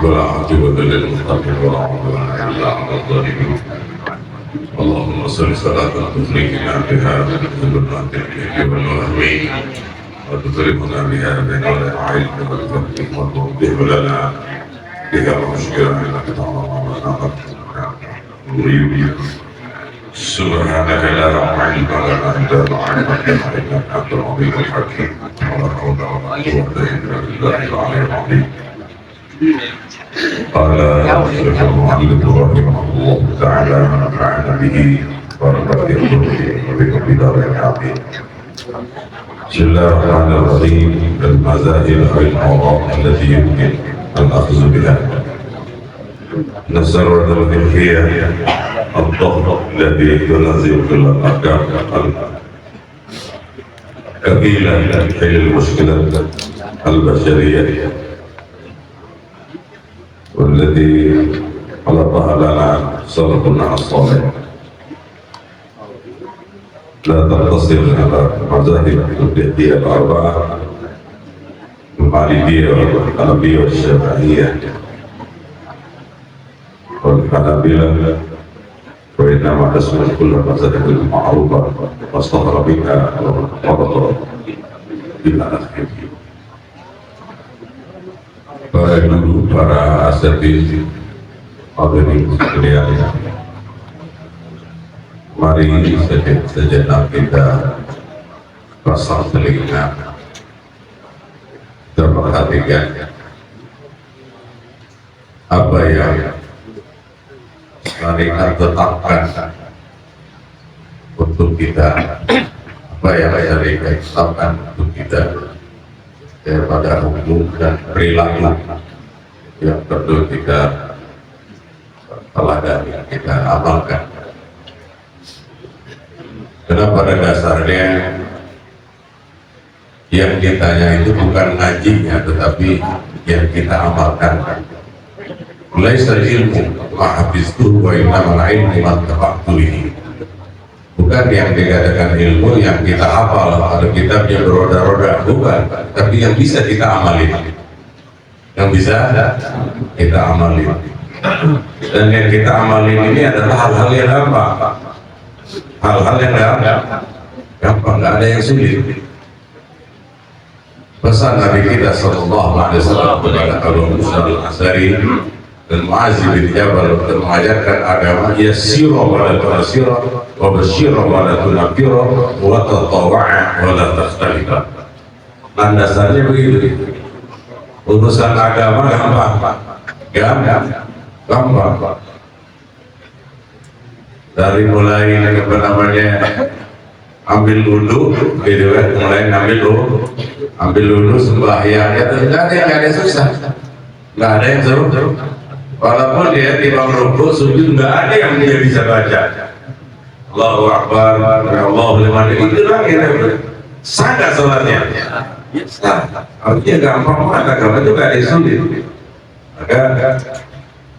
والعاقبة للمتقين ولا عدوان إلا على الظالمين. اللهم صل صلاة تخرجنا بها من ظلمات الجهل والوهم وتخرجنا بها من العلم والفهم وتوضح لنا بها المشكلة إنك تعلم ما نريد. سبحانك لا علم لنا إلا ما علمتنا إنك أنت العليم الحكيم. ولا حول ولا قوة إلا بالله العلي العظيم. قال الشيخ المعلم رحمه الله تعالى ونفعنا به ورحمته وبكم بدار العظيم. بسم الله الرحمن الرحيم. المزايا والآراء التي يمكن الأخذ بها. نسرد الفقهية الضغط الذي ينزل في الأحكام كفيلا لحل المشكلة البشرية والذي خلقها لنا سلفنا الصالح. لا تقتصر على مذاهب الفقهية الأربعة المالكية والحنفية والشافعية والحنابلة، وإنما تشمل كل المذاهب المعروفة واصطهر بها وانفرد بها الحكم. Para guru, para asatidz, hadirin sekalian, mari sejenak kita pasang telinga dan perhatikan apa yang syariat tetapkan untuk kita, apa yang syariat tetapkan untuk kita daripada hukum dan perilaku yang perlu kita teladani, kita amalkan. Karena pada dasarnya yang ditanya itu bukan ngajinya, tetapi yang kita amalkan. Laisal ilmu ma'hafiztuhu wa innamal ilmu ma'tafa'tulihi. Bukan yang dikatakan ilmu yang kita hafal atau kitab yang beroda-roda, bukan, tapi yang bisa kita amali, yang bisa kita amali. Dan yang kita amali ini adalah hal-hal yang gampang, hal-hal yang gampang, nggak ada yang sulit. Pesan Nabi kita Sallallahu Alaihi Wasallam kepada Abu Musa al-Asy'ari dan Mu'adz bin Jabal untuk mengajarkan agama, yassira wa la tu'assira wa basyira wa la tunfira wa tatawwa'a wa la takhtalifa. Landasannya begitu. Urusan agama gampang. Dari mulai apa namanya ambil wudu, gitu kan, mulai ambil wudu sembahyang, ya nggak ada susah, nggak ada yang seru. Walaupun dia timbang rukuk sujud, nggak ada yang dia bisa baca Allahu Akbar, Allahu liman, itu lah kira-kira sah nggak sholatnya? Sah. Artinya gampang banget, agama itu nggak ada yang sulit. Maka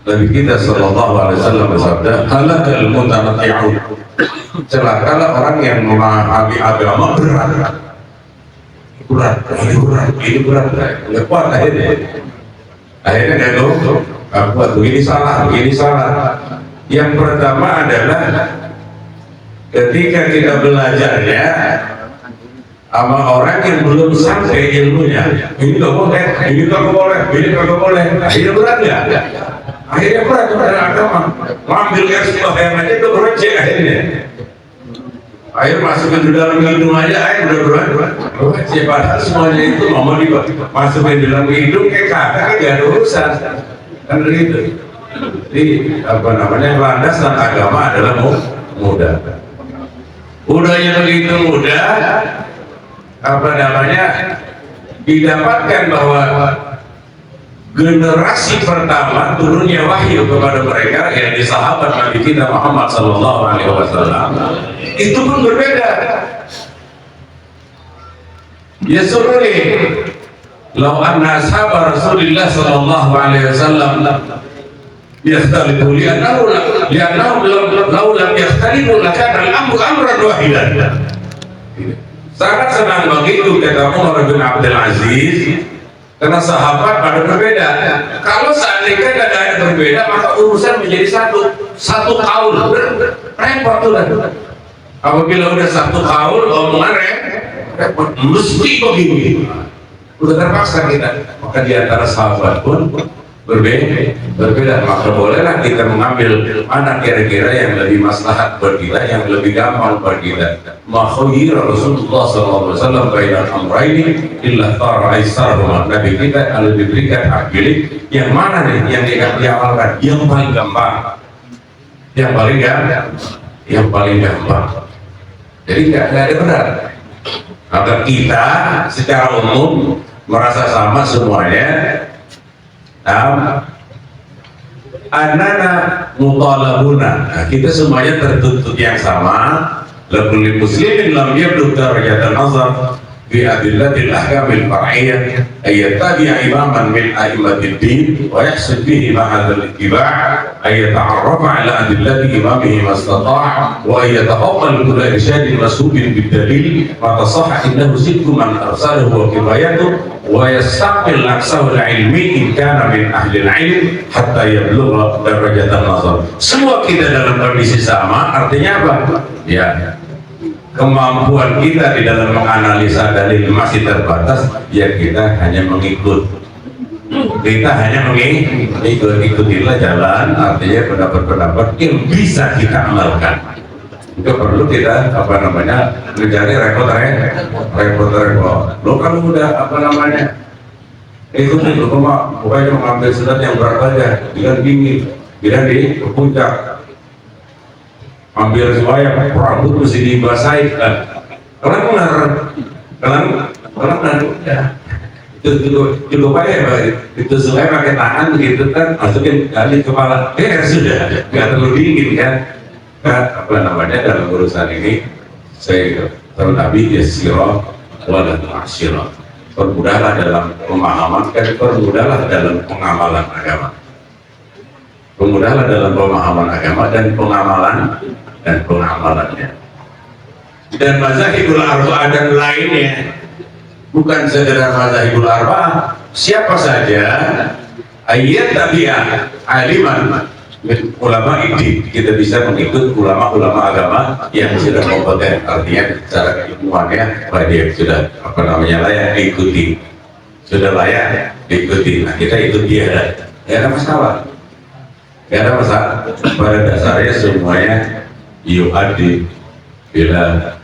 Nabi kita Sallallahu Alaihi Wasallam bersabda, halakal mutanatti'un, celakalah orang yang memahami agama berat, ini berat, nggak kuat akhirnya nggak tahu. Buat begini salah. Yang pertama adalah ketika kita belajarnya sama orang yang belum sampai ilmunya, ini nggak boleh, ini nggak boleh, akhirnya berat nggak? Akhirnya berat pada agama. Ngambil yang aja itu berat akhirnya. Air masukin di dalam hidung aja, air udah berat. Padahal semuanya itu mau dimasukin di dalam hidung kayak kakak, gak ada urusan. Kan begitu. Jadi apa namanya, landasan agama adalah mudah. Udahnya begitu mudah, apa namanya, didapatkan bahwa generasi pertama turunnya wahyu kepada mereka, yang di sahabat Nabi kita Muhammad Sallallahu Alaihi Wasallam, itu pun berbeda. Ya sururi, lau anna ashab Rasulullah Sallallahu Alaihi Wasallam yakhtalifu li'annahu lau lam yakhtalifu lakana al-amru amran wahidan. Sangat senang begitu kata Umar bin Abdul Aziz, karena sahabat pada berbeda. Kalau seandainya tidak ada berbeda, maka urusan menjadi satu kaul. Repot tuh kan. Apabila udah satu kaul, omongan repot. Mesti begini. Udah terpaksa kita. Maka di antara sahabat pun berbeda. Maka bolehlah kita mengambil mana kira-kira yang lebih maslahat buat kita, yang lebih gampang buat kita. Makhuyir Rasulullah SAW bainal amraini illa tara aisarhuma. Nabi kita kalau diberikan hak pilih, yang mana nih yang diamalkan? Yang paling gampang, yang paling gampang. Jadi nggak ada benar. Maka kita secara umum merasa sama semuanya. Anana mutalabuna. Nah, kita semuanya tertuntut yang sama. Lakulli muslimin lam yablugh darajatan nazar fi adillatil ahkamil far'iyyah ay yattabi'a imaman min a'immatid din wa yahsud bihi ma'adul ittiba' ay yata'arrafa 'ala adillati imamihi mastata' wa ay yataqabbal kulla irsyadin masubin bid-dalil ma tasahha innahu sidqu man arsalahu wa kifayatuh wa yastaqbil nafsahu al-ilmi in kana min ahli al-ilm hatta yablugha darajatan nazar. Semua kita dalam kondisi sama, artinya apa? Ya, kemampuan kita di dalam menganalisa dalil masih terbatas, ya kita hanya mengikut. Kita hanya ikutilah jalan, artinya pendapat-pendapat yang bisa kita amalkan. Itu perlu kita mencari repot. Lo kalau udah ikutin lo pokoknya mengambil surat yang berat aja, bilang dingin, bilang di puncak. Ambil supaya rambut mesti dibasahi kan. Kalian ya. Itu cukup aja ya, itu supaya pakai tangan gitu kan, masukin kali kepala. Sudah, nggak terlalu dingin kan. Dalam urusan ini saya tahu Nabi yasira wala tu'asyira. Permudahlah dalam pemahaman, permudahlah dalam pengamalan agama. Permudahlah dalam pemahaman agama dan pengamalannya. Dan mazhabul arba'ah dan lainnya bukan sekedar mazhabul arba'ah, siapa saja ayat tabi'ah aliman ulama ini, kita bisa mengikut ulama-ulama agama yang sudah kompeten, artinya secara ilmuannya dia sudah layak diikuti, nah kita ikut dia, ya ada masalah. Pada dasarnya semuanya yu'addi bila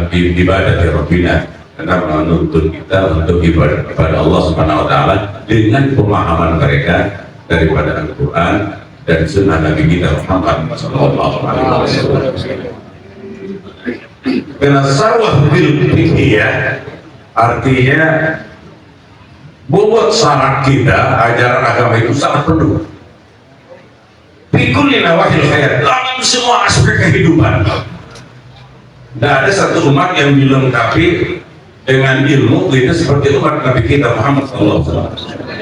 ibadah Rabbina, karena menuntut kita untuk ibadah kepada Allah Subhanahu wa Ta'ala dengan pemahaman mereka daripada Al-Quran dan Sunnah Nabi kita Muhammad Sallallahu Alaihi Wasallam. Karena sarwah bil fiqhiyah artinya bobot syarat kita, ajaran agama itu sangat penuh. Pikul nawahil hayat, dalam semua aspek kehidupan. Tidak ada satu umat yang dilengkapi dengan ilmu itu seperti umat Nabi kita Muhammad SAW.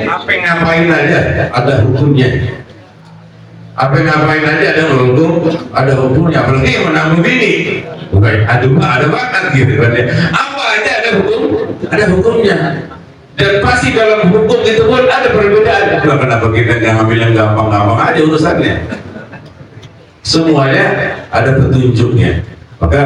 Apa yang ngapain aja ada hukumnya. Apa yang ngapain aja ada hukumnya. Apalagi yang menanggung bini, bukan ada bakat gitu kan. Apa aja ada hukumnya. Dan pasti dalam hukum itu pun ada perbedaan. Kenapa kita nggak ngambil yang gampang-gampang aja urusannya? Semuanya ada petunjuknya. Maka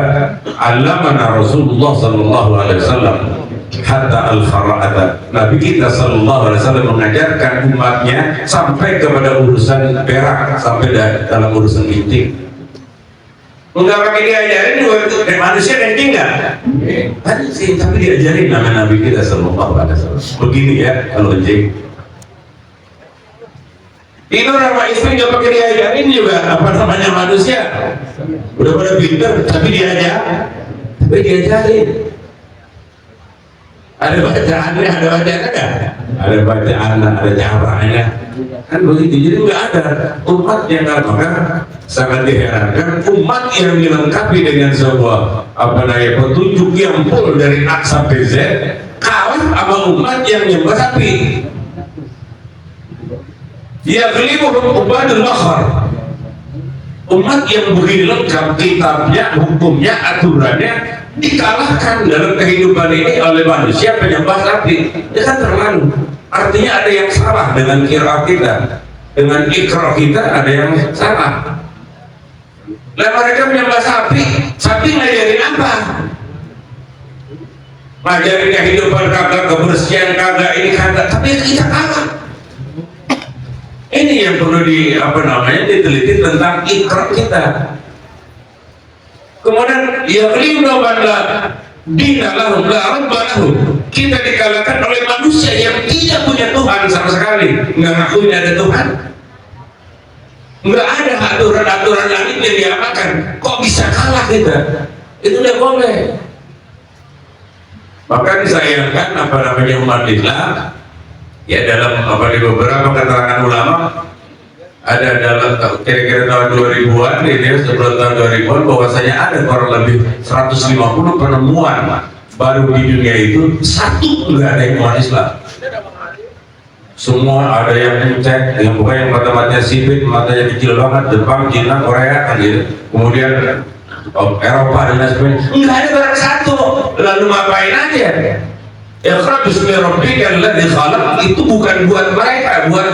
alamana Rasulullah Sallallahu Alaihi Wasallam hatta al-khara'ata. Nabi kita Sallallahu Alaihi Wasallam mengajarkan umatnya sampai kepada urusan perak, sampai dalam urusan intik. Enggak pakai diajarin juga manusia kencing nggak? Ada sih, tapi diajarin nama Nabi kita Sallallahu Alaihi Wasallam. Begini ya kalau kencing. Itu nama istri nggak pakai diajarin juga manusia. Udah pada pintar, tapi diajarin. Ada bacaannya nggak? ada bacaan, ada caranya, kan begitu. Jadi nggak ada umat yang nggak, maka sangat diherankan umat yang dilengkapi dengan sebuah petunjuk yang full dari A sampai Z kalah sama umat yang nyembah sapi. Ya gelimuhum ubadul akhar. Umat yang begini lengkap kitabnya, hukumnya, aturannya dikalahkan dalam kehidupan ini oleh manusia penyembah sapi. Ya kan terlalu. Artinya ada yang salah dengan qiraat kita, dengan ikrar kita ada yang salah. Lah mereka menyembah sapi, sapi ngajarin apa? Ngajarin kehidupan kagak, kebersihan kagak, ini kagak, tapi kita kalah. Ini yang perlu diteliti tentang ikrar kita. Kemudian yaqlimu bala dinalahum la rabbalahum, kita dikalahkan oleh manusia yang tidak punya Tuhan sama sekali, nggak ngakuin ada Tuhan, nggak ada aturan-aturan langit yang diamalkan. Kok bisa kalah kita? Itu tidak boleh. Maka disayangkan umat Islam ya dalam di beberapa keterangan ulama ada dalam kira-kira tahun 2000-an ini, sebelum tahun 2000-an, bahwasanya ada kurang lebih 150 penemuan baru di dunia itu, satu nggak ada yang umat Islam. Semua ada yang mencek, yang bukan yang mata-matanya sipit, matanya kecil banget, Jepang, Cina, Korea kan gitu. Kemudian Eropa dan lain sebagainya, nggak ada barang satu. Lalu ngapain aja? Iqra bismi rabbikal ladzi khalaq itu bukan buat mereka, buat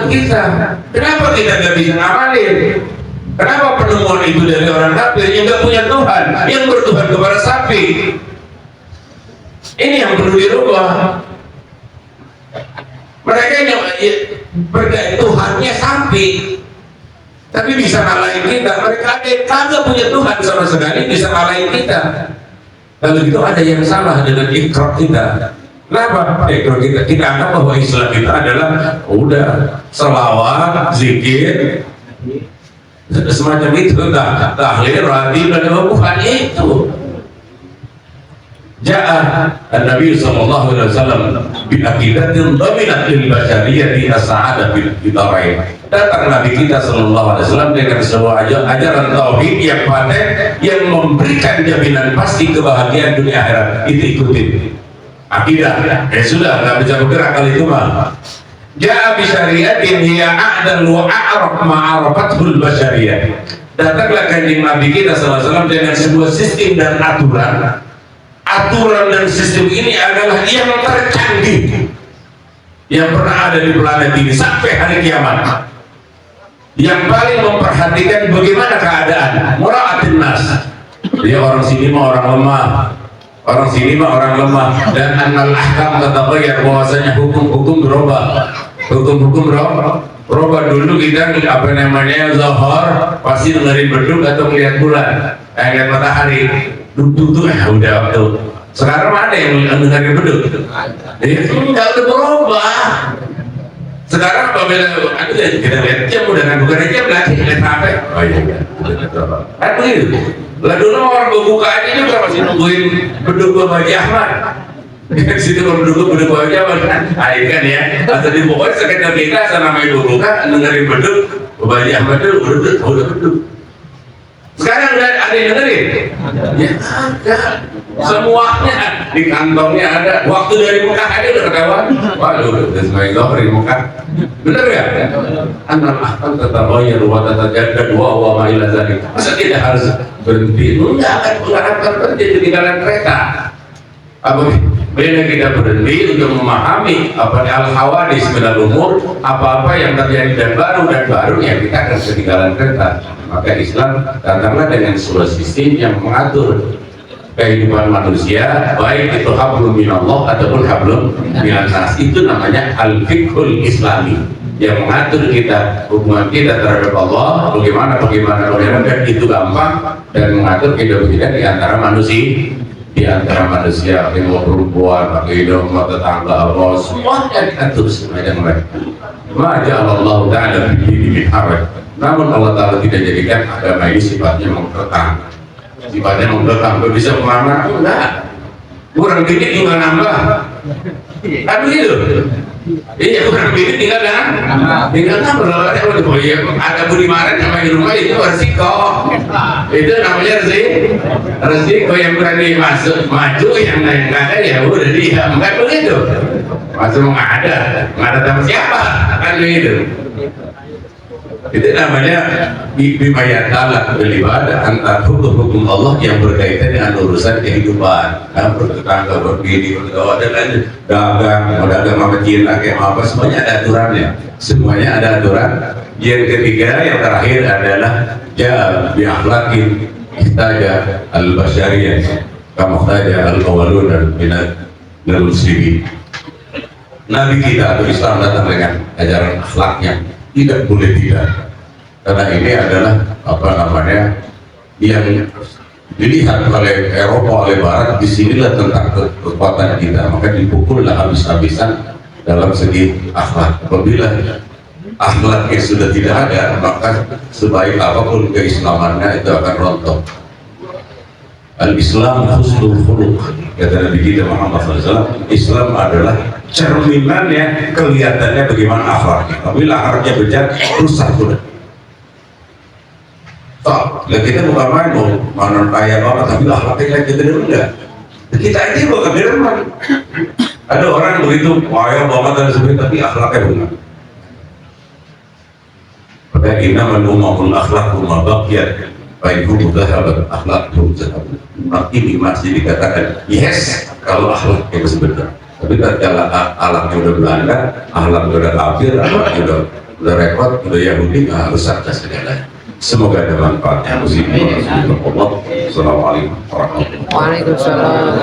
kita. Kenapa kita nggak bisa ngamalin? Kenapa penemuan itu dari orang kafir yang nggak punya Tuhan, yang bertuhan kepada sapi? Ini yang perlu dirubah. Mereka yang Tuhannya sapi, tapi bisa ngalahin kita. Mereka ada yang kagak punya Tuhan sama sekali, bisa ngalahin kita. Lalu itu ada yang salah dengan ikrar kita. Kenapa? Ikrar kita anggap bahwa Islam itu adalah udah selawat, zikir, semacam itu, tahlil, rati, dan bukan itu. Ja'a Nabi sallallahu alaihi wasallam bi aqidatin dhaminat lil bashariyati as-sa'adah bil darain. Datang Nabi kita sallallahu alaihi wasallam dengan sebuah ajaran tauhid yang paten, yang memberikan jaminan pasti kebahagiaan dunia akhirat. Itu ikutin akidah. Sudah nggak bisa bergerak kali itu mah. Ja'a bi syariatin hiya a'dal wa a'raf ma'arafatul bashariyah. Datanglah kanjeng Nabi kita sallallahu alaihi wasallam dengan sebuah sistem dan aturan. Aturan dan sistem ini adalah yang tercanggih yang pernah ada di planet ini sampai hari kiamat, yang paling memperhatikan bagaimana keadaan mura'atin nas. Dia orang sini mah orang lemah, orang sini mah orang lemah, dan annal ahkam tataghayyar, bahwasanya hukum-hukum berubah, hukum-hukum berubah. Dulu kita zahar pasti dengerin beduk atau melihat bulan, lihat matahari, duduk udah waktu. Sekarang ada yang dengerin beduk, jadi enggak, udah berubah. Sekarang apabila kita lihat jam, udah kan bukan jam lagi, lihat HP. Oh iya, kan begitu. Lah dulu orang berbuka aja juga masih nungguin beduk Haji Ahmad. Situ kalau beduk Haji Ahmad kan, kan ya. Atau di pokoknya sekitar kita sama ibu buka dengerin beduk Haji Ahmad itu udah beduk. Sekarang udah ada yang dengerin? Ya ada. Semuanya di kantongnya ada. Waktu dari Mekah aja udah ketahuan. Waduh, udah semuanya zohor di Mekah. Bener ya? Annal ahkam tataghayyar wa tatajaddad wa ma ila dzalik. Masa tidak harus berhenti? Enggak akan berhenti ketinggalan kereta. Apabila kita berhenti untuk memahami al-hawadis minal umur, apa-apa yang terjadi dan baru ya kita akan ketinggalan kereta. Maka Islam datanglah dengan sebuah sistem yang mengatur kehidupan manusia, baik itu hablum minallah ataupun hablum minan nas. Itu namanya al-fiqhul islami, yang mengatur kita, hubungan kita terhadap Allah, bagaimana dan itu gampang, dan mengatur kehidupan kita di antara manusia, kehidupan perempuan, kehidupan tetangga, Allah, semuanya diatur semacam mereka. Ma'ja'alallahu ta'ala bidini min haraj. Namun Allah Ta'ala tidak jadikan agama ini sifatnya mengkekang. Sifatnya mengkekang, bisa kemana? Enggak. Kurang dikit juga nambah. Kan begitu. Iya, kurang lebih tinggal kan kalau ada budi marah sama di rumah itu resiko. Itu namanya resiko yang berani masuk maju, yang nggak ada ya udah diam, kan begitu. Masuk nggak ada sama siapa, kan begitu. Itu namanya bimayat Allah beribadah antara hukum Allah yang berkaitan dengan urusan kehidupan, bertetangga, berbini, berdoa dan lain, dagang sama Cina kayak apa, semuanya ada aturannya, semuanya ada aturan. Yang ketiga, yang terakhir adalah bi akhlaqin ihtaja al-basyariyah kama ihtaja al-awwalun minal muslimin. Nabi kita atau Islam datang dengan ajaran akhlaknya, tidak boleh tidak, karena ini adalah apa namanya yang dilihat oleh Eropa, oleh Barat. Disinilah tentang kekuatan kita, maka dipukullah habis-habisan dalam segi akhlak. Apabila akhlaknya sudah tidak ada, maka sebaik apapun keislamannya itu akan rontok. Al-Islam husnul khuluq, kata Nabi kita Muhammad SAW. Islam adalah cerminannya, kelihatannya bagaimana akhlaknya. Apabila akhlaknya bejar, rusak sudah. Lah kita bukan main mana kaya banget, tapi akhlaknya kita enggak. Kita ini bukan derman. Ada orang begitu kaya banget dan sebagainya, tapi akhlaknya bukan. Maka innamal umamul akhlaqu ma baqiyat. Baik itu sahabat akhlak sahabat. Ini masih dikatakan yes kalau akhlaknya masih benar. Tapi kalau akhlaknya udah Belanda, akhlaknya udah kafir, akhlaknya udah repot, udah Yahudi, harus saja segalanya. Semoga ada manfaatnya. Assalamualaikum warahmatullahi wabarakatuh. Waalaikumsalam.